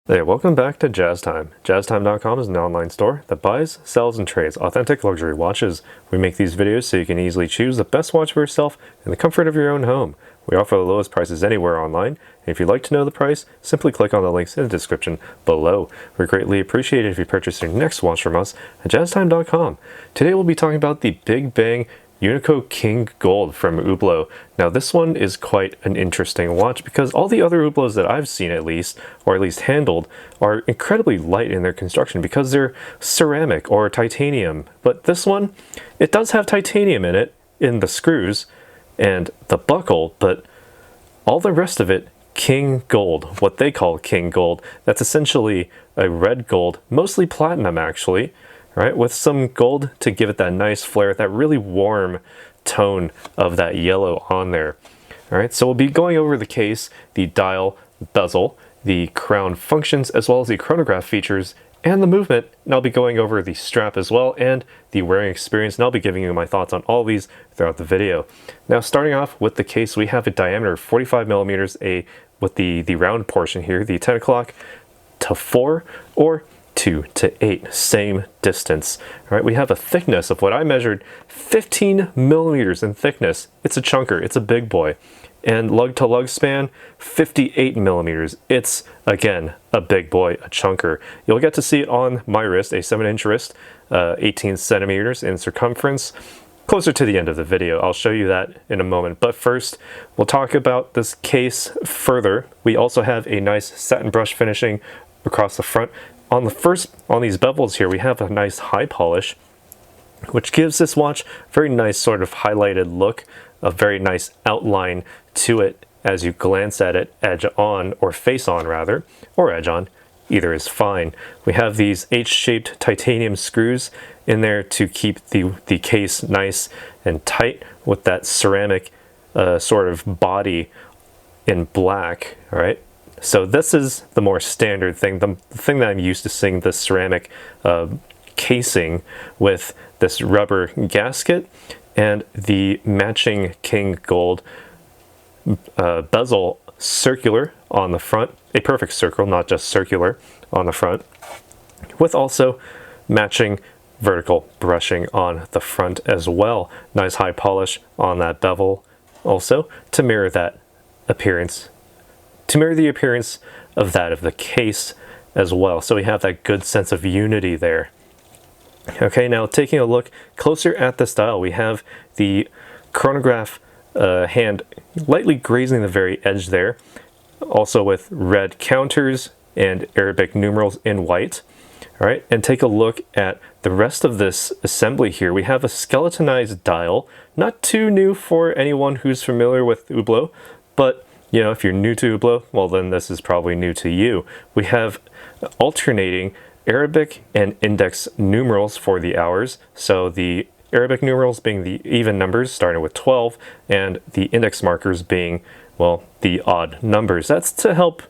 Hey, welcome back to Jazz Time. JazzTime.com is an online store that buys, sells, and trades authentic luxury watches. We make these videos so you can easily choose the best watch for yourself in the comfort of your own home. We offer the lowest prices anywhere online, and if you'd like to know the price, simply click on the links in the description below. We greatly appreciate it if you purchase your next watch from us at JazzTime.com. Today we'll be talking about the Big Bang Unico King Gold from Hublot. Now this one is quite an interesting watch because all the other Hublots that I've seen at least handled, are incredibly light in their construction because they're ceramic or titanium. But this one, it does have titanium in it, in the screws and the buckle, but all the rest of it, King Gold, what they call King Gold. That's essentially a red gold, mostly platinum actually, right, with some gold to give it that nice flare, that really warm tone of that yellow on there. All right, so we'll be going over the case, the dial, bezel, the crown functions, as well as the chronograph features and the movement, and I'll be going over the strap as well and the wearing experience, and I'll be giving you my thoughts on all these throughout the video. Now starting off with the case, we have a diameter of 45 millimeters, with the round portion here, the 10 o'clock to 4 or 2 to 8, same distance. All right, we have a thickness of what I measured, 15 millimeters in thickness. It's a chunker, it's a big boy. And lug to lug span, 58 millimeters. It's, again, a big boy, a chunker. You'll get to see it on my wrist, a 7-inch wrist, 18 centimeters in circumference. Closer to the end of the video, I'll show you that in a moment. But first, we'll talk about this case further. We also have a nice satin brush finishing across the front. On these bevels here, we have a nice high polish, which gives this watch a very nice sort of highlighted look, a very nice outline to it as you glance at it, edge on, or face on rather, or edge on, either is fine. We have these H-shaped titanium screws in there to keep the case nice and tight with that ceramic sort of body in black, all right? So this is the more standard thing, the thing that I'm used to seeing, this ceramic casing with this rubber gasket and the matching King Gold bezel circular on the front, a perfect circle, not just circular on the front, with also matching vertical brushing on the front as well. Nice high polish on that bevel also to mirror that appearance, to mirror the appearance of that of the case as well. So we have that good sense of unity there. Okay, now taking a look closer at this dial, we have the chronograph hand lightly grazing the very edge there, also with red counters and Arabic numerals in white. All right, and take a look at the rest of this assembly here. We have a skeletonized dial, not too new for anyone who's familiar with Hublot, but you know, if you're new to Hublot, well then this is probably new to you. We have alternating Arabic and index numerals for the hours. So the Arabic numerals being the even numbers starting with 12 and the index markers being, well, the odd numbers. That's to help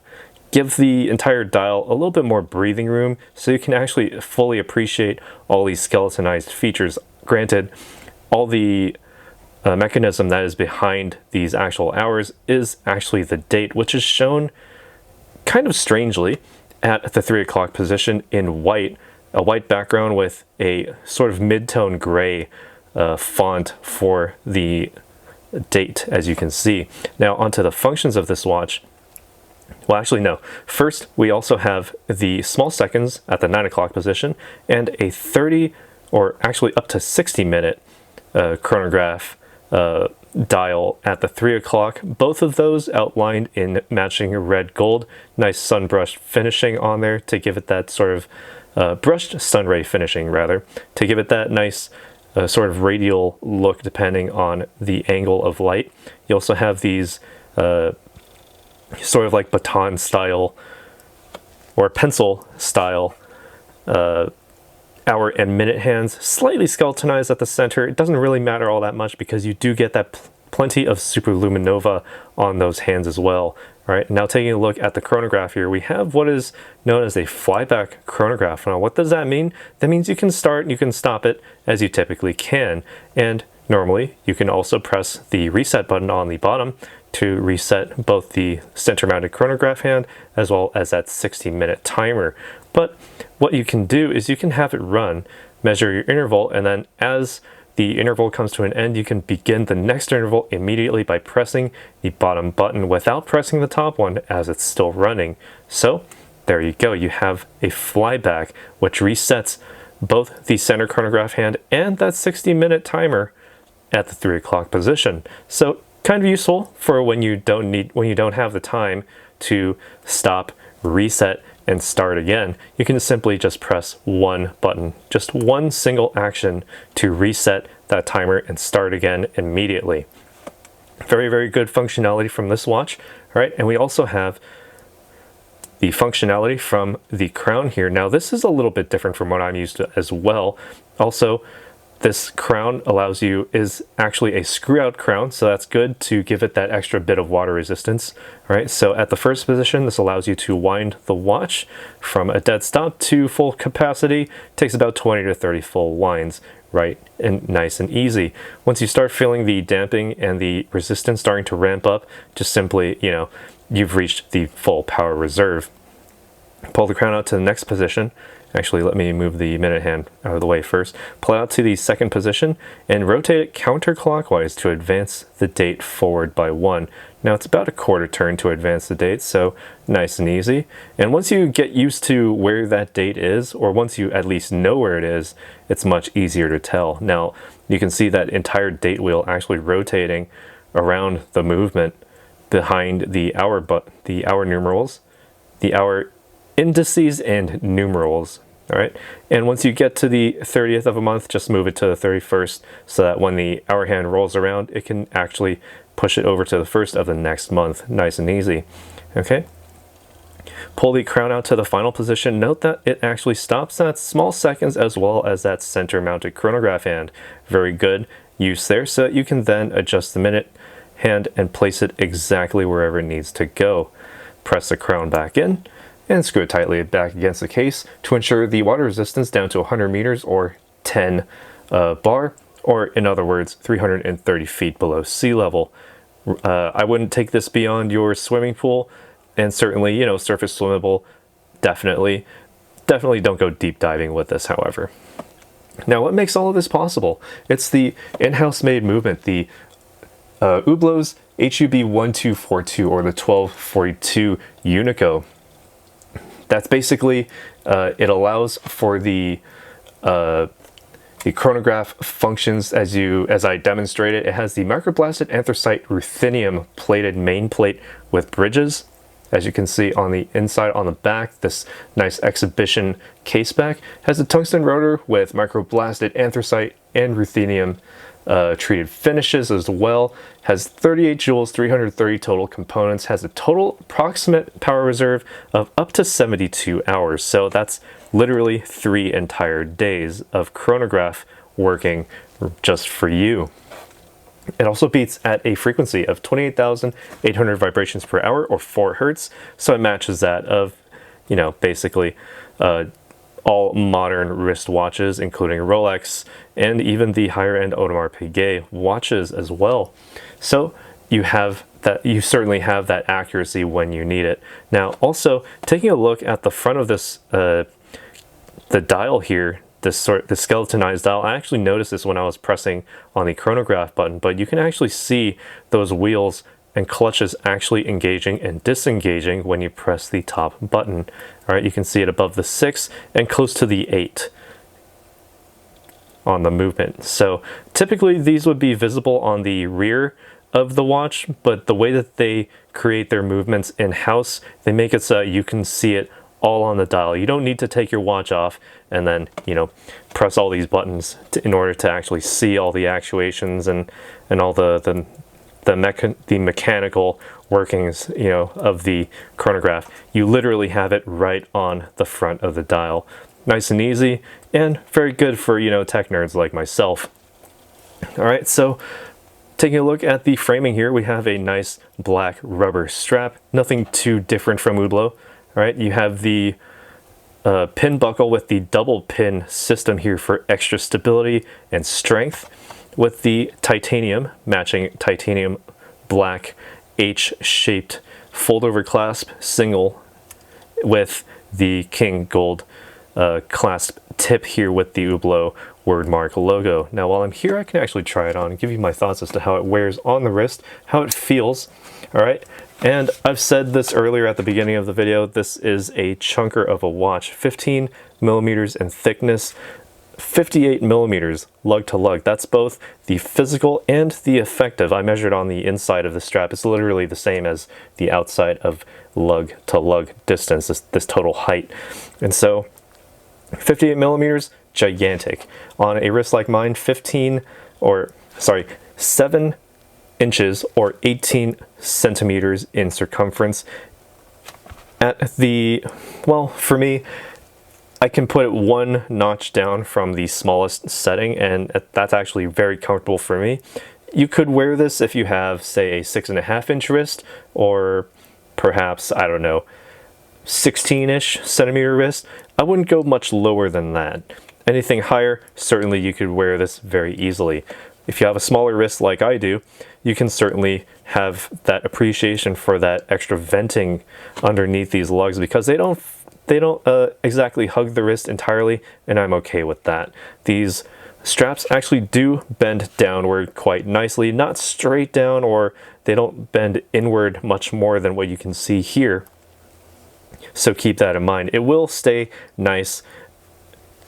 give the entire dial a little bit more breathing room so you can actually fully appreciate all these skeletonized features. Granted, all the mechanism that is behind these actual hours is actually the date, which is shown kind of strangely at the 3 o'clock position in white, a white background with a sort of mid-tone gray font for the date, as you can see. Now onto the functions of this watch. Well, actually no. First, we also have the small seconds at the 9 o'clock position and a 30 or actually up to 60-minute chronograph dial at the 3 o'clock. Both of those outlined in matching red gold. Nice sun brush finishing on there to give it that sort of brushed sunray finishing rather, to give it that nice sort of radial look depending on the angle of light. You also have these sort of like baton style or pencil style hour and minute hands, slightly skeletonized at the center. It doesn't really matter all that much because you do get that plenty of superluminova on those hands as well. All right, now taking a look at the chronograph here, we have what is known as a flyback chronograph. Now, what does that mean? That means you can start and you can stop it as you typically can. And Normally, you can also press the reset button on the bottom to reset both the center mounted chronograph hand as well as that 60-minute timer. But what you can do is you can have it run, measure your interval, and then as the interval comes to an end, you can begin the next interval immediately by pressing the bottom button without pressing the top one as it's still running. So there you go, you have a flyback which resets both the center chronograph hand and that 60-minute timer at the 3 o'clock position. So kind of useful for when you don't have the time to stop, reset, and start again. You can simply just press one button, just one single action to reset that timer and start again immediately. Very, very good functionality from this watch. All right, and we also have the functionality from the crown here. Now this is a little bit different from what I'm used to as well. Also, this crown is actually a screw out crown, so that's good to give it that extra bit of water resistance. All right, so at the first position, this allows you to wind the watch from a dead stop to full capacity. It takes about 20 to 30 full winds, right, and nice and easy. Once you start feeling the damping and the resistance starting to ramp up, just simply, you've reached the full power reserve. Pull the crown out to the next position. Actually, let me move the minute hand out of the way first. Pull it out to the second position and rotate it counterclockwise to advance the date forward by 1. Now it's about a quarter turn to advance the date, so nice and easy. And once you get used to where that date is, or once you at least know where it is, it's much easier to tell. Now you can see that entire date wheel actually rotating around the movement behind the hour numerals, the hour indices and numerals. All right, and once you get to the 30th of a month, just move it to the 31st so that when the hour hand rolls around, it can actually push it over to the 1st of the next month. Nice and easy. Okay, pull the crown out to the final position. Note that it actually stops at small seconds as well as that center mounted chronograph hand. Very good use there, so that you can then adjust the minute hand and place it exactly wherever it needs to go. Press the crown back in and screw it tightly back against the case to ensure the water resistance down to 100 meters or 10 bar, or in other words, 330 feet below sea level. I wouldn't take this beyond your swimming pool, and certainly, surface swimmable, definitely don't go deep diving with this, however. Now, what makes all of this possible? It's the in-house made movement, the Hublot's HUB1242 or the 1242 Unico. That's basically, it allows for the chronograph functions as I demonstrated. It has the microblasted anthracite ruthenium plated main plate with bridges. As you can see on the inside, on the back, this nice exhibition case back has a tungsten rotor with microblasted anthracite and ruthenium treated finishes as well. Has 38 joules, 330 total components, has a total approximate power reserve of up to 72 hours. So that's literally 3 entire days of chronograph working just for you. It also beats at a frequency of 28,800 vibrations per hour or 4 hertz. So it matches that of, basically all modern wristwatches, including Rolex and even the higher end Audemars Piguet watches as well. So you certainly have that accuracy when you need it. Now, also taking a look at the front of this, the dial here, the skeletonized dial. I actually noticed this when I was pressing on the chronograph button, but you can actually see those wheels and clutches actually engaging and disengaging when you press the top button. All right, you can see it above the 6 and close to the 8 on the movement. So typically these would be visible on the rear of the watch, but the way that they create their movements in-house, they make it so you can see it all on the dial. You don't need to take your watch off and then, press all these buttons in order to actually see all the actuations and all the mechanical workings, of the chronograph. You literally have it right on the front of the dial. Nice and easy, and very good for, tech nerds like myself. All right, so taking a look at the framing here, we have a nice black rubber strap. Nothing too different from Hublot. All right, you have the pin buckle with the double pin system here for extra stability and strength. with the titanium, matching titanium black H-shaped fold-over clasp single with the King Gold clasp tip here with the Hublot wordmark logo. Now while I'm here, I can actually try it on and give you my thoughts as to how it wears on the wrist, how it feels. All right, and I've said this earlier at the beginning of the video, this is a chunker of a watch, 15 millimeters in thickness, 58 millimeters lug to lug. That's both the physical and the effective. I measured on the inside of the strap. It's literally the same as the outside of lug to lug distance, this total height. And so 58 millimeters, gigantic. On a wrist like mine, 7 inches or 18 centimeters in circumference. At the, well, for me, I can put it one notch down from the smallest setting, and that's actually very comfortable for me. You could wear this if you have, say, a 6.5 inch wrist, or perhaps, I don't know, 16-ish centimeter wrist. I wouldn't go much lower than that. Anything higher, certainly you could wear this very easily. If you have a smaller wrist like I do, you can certainly have that appreciation for that extra venting underneath these lugs, because they don't exactly hug the wrist entirely, and I'm okay with that. These straps actually do bend downward quite nicely, not straight down, or they don't bend inward much more than what you can see here. So keep that in mind. It will stay nice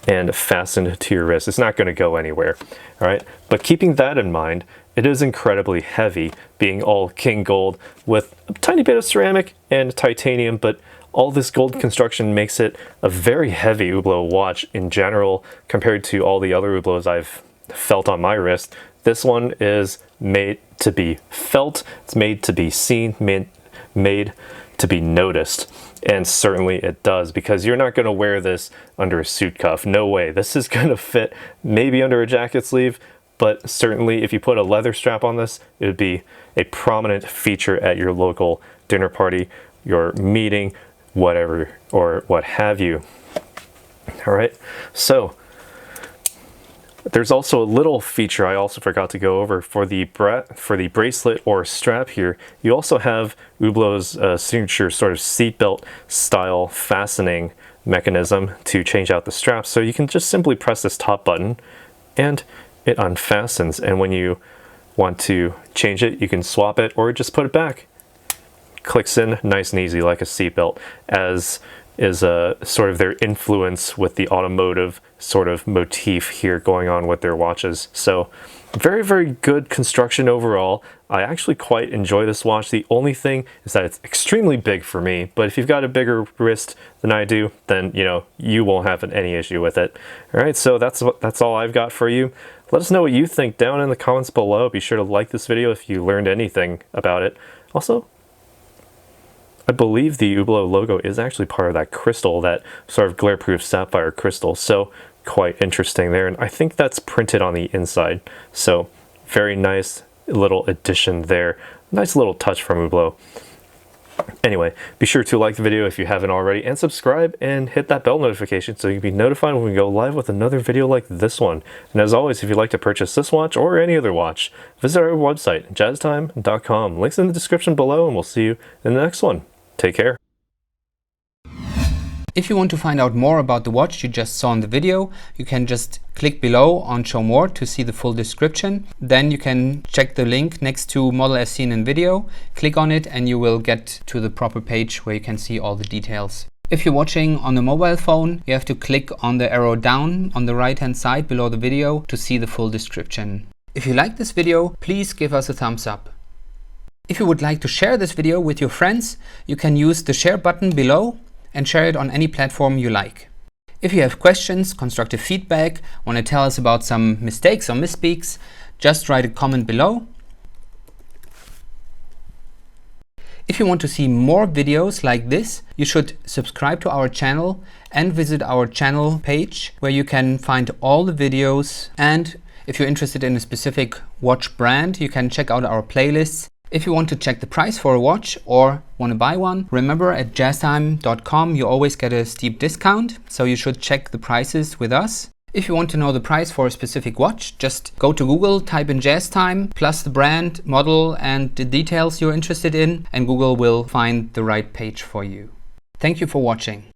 and fastened to your wrist. It's not going to go anywhere. All right, but keeping that in mind, it is incredibly heavy, being all King Gold with a tiny bit of ceramic and titanium, but all this gold construction makes it a very heavy Hublot watch in general compared to all the other Hublots I've felt on my wrist. This one is made to be felt, it's made to be seen, made to be noticed. And certainly it does, because you're not going to wear this under a suit cuff. No way. This is going to fit maybe under a jacket sleeve, but certainly if you put a leather strap on this, it would be a prominent feature at your local dinner party, your meeting, whatever, or what have you. All right, so there's also a little feature I also forgot to go over for the bracelet or strap here. You also have Hublot's signature sort of seatbelt style fastening mechanism to change out the straps. So you can just simply press this top button and it unfastens. And when you want to change it, you can swap it or just put it back. Clicks in nice and easy like a seatbelt, as is sort of their influence with the automotive sort of motif here going on with their watches. So very, very good construction overall. I actually quite enjoy this watch. The only thing is that it's extremely big for me, but if you've got a bigger wrist than I do, then you know you won't have any issue with it. All right, so that's all I've got for you. Let us know what you think down in the comments below. Be sure to like this video if you learned anything about it. Also, I believe the Hublot logo is actually part of that crystal, that sort of glare-proof sapphire crystal, so quite interesting there. And I think that's printed on the inside, so very nice little addition there. Nice little touch from Hublot. Anyway, be sure to like the video if you haven't already, and subscribe and hit that bell notification so you can be notified when we go live with another video like this one. And as always, if you'd like to purchase this watch or any other watch, visit our website, jazztime.com. Links in the description below, and we'll see you in the next one. Take care. If you want to find out more about the watch you just saw in the video, you can just click below on Show More to see the full description. Then you can check the link next to Model as seen in video, click on it, and you will get to the proper page where you can see all the details. If you're watching on a mobile phone, you have to click on the arrow down on the right hand side below the video to see the full description. If you like this video, please give us a thumbs up. If you would like to share this video with your friends, you can use the share button below and share it on any platform you like. If you have questions, constructive feedback, want to tell us about some mistakes or misspeaks, just write a comment below. If you want to see more videos like this, you should subscribe to our channel and visit our channel page where you can find all the videos. And if you're interested in a specific watch brand, you can check out our playlists. If you want to check the price for a watch or want to buy one, remember at jazztime.com you always get a steep discount, so you should check the prices with us. If you want to know the price for a specific watch, just go to Google, type in Jazz Time, plus the brand, model, and the details you're interested in, and Google will find the right page for you. Thank you for watching.